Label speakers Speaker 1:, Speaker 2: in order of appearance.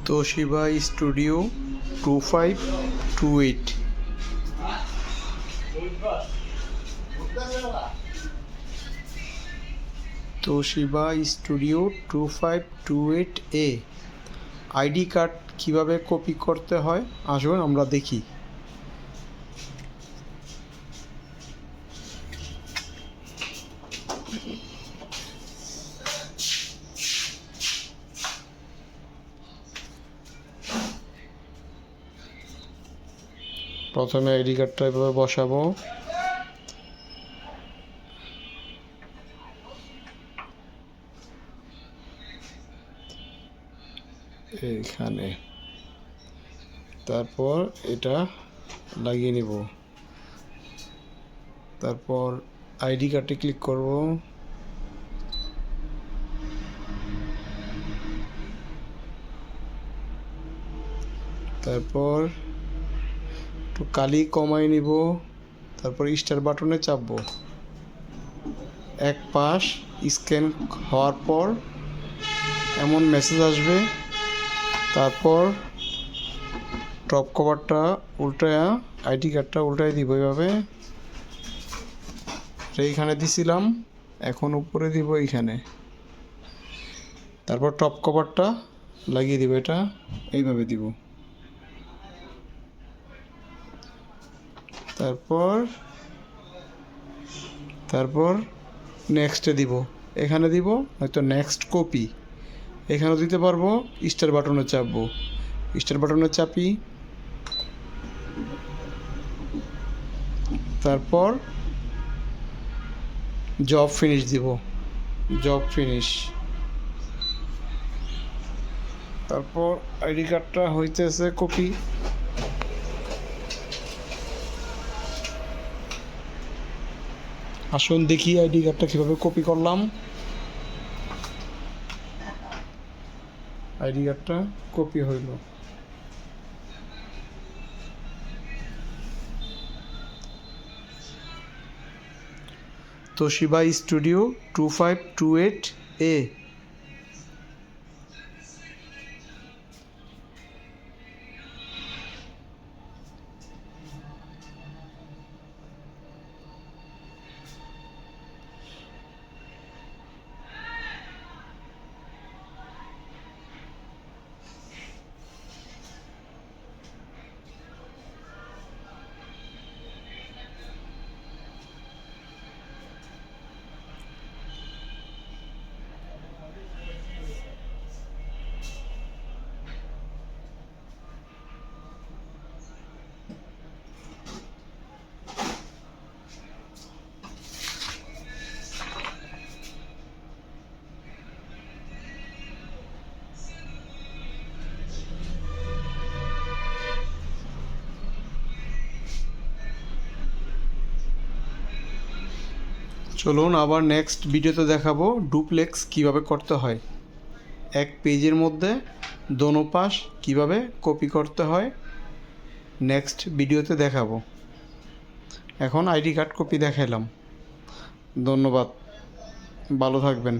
Speaker 1: Toshiba studio 2528। Toshiba studio 2528 ID card কীভাবে copy করতে হয় আসুন আমরা দেখি। প্রথমে আইডি কার্ডটা এভাবে বসাবো, এইখানে, তারপর এটা লাগিয়ে নিব, তারপর আইডি কার্ডে ক্লিক করব, তারপর একটু কালি কমাই নিব, তারপর স্টার বাটনে চাপবো। এক পাশ স্ক্যান হওয়ার পর এমন মেসেজ আসবে, তারপর টপ কভারটা উল্টায়া আইডি কার্ডটা উল্টাই দিব এইভাবে, এইখানে দিছিলাম, এখন উপরে দিব এইখানে, তারপর টপ কভারটা লাগিয়ে দিব, এটা এইভাবে দিব, তারপর নেক্সটে দিব, এখানে দিব, হয়তো নেক্সট কপি এখানেও দিতে পারবো। স্টার বাটনে চাপবো, স্টার বাটনে চাপি, তারপর জব ফিনিশ দিব, জব ফিনিশ, তারপর আইডি কার্ডটা হইতেছে কপি। আসুন দেখি আইডি কার্ডটা কীভাবে কপি করলাম। আইডি কার্ডটা কপি হইল। তোশিবা স্টুডিও 2528 চলুন আবার নেক্সট ভিডিওতে দেখাবো ডুপ্লেক্স কিভাবে করতে হয়, এক পেজের মধ্যে দোনো পাশ কিভাবে কপি করতে হয় নেক্সট ভিডিওতে দেখাবো। এখন আইডি কার্ড কপি দেখাইলাম। ধন্যবাদ, ভালো থাকবেন।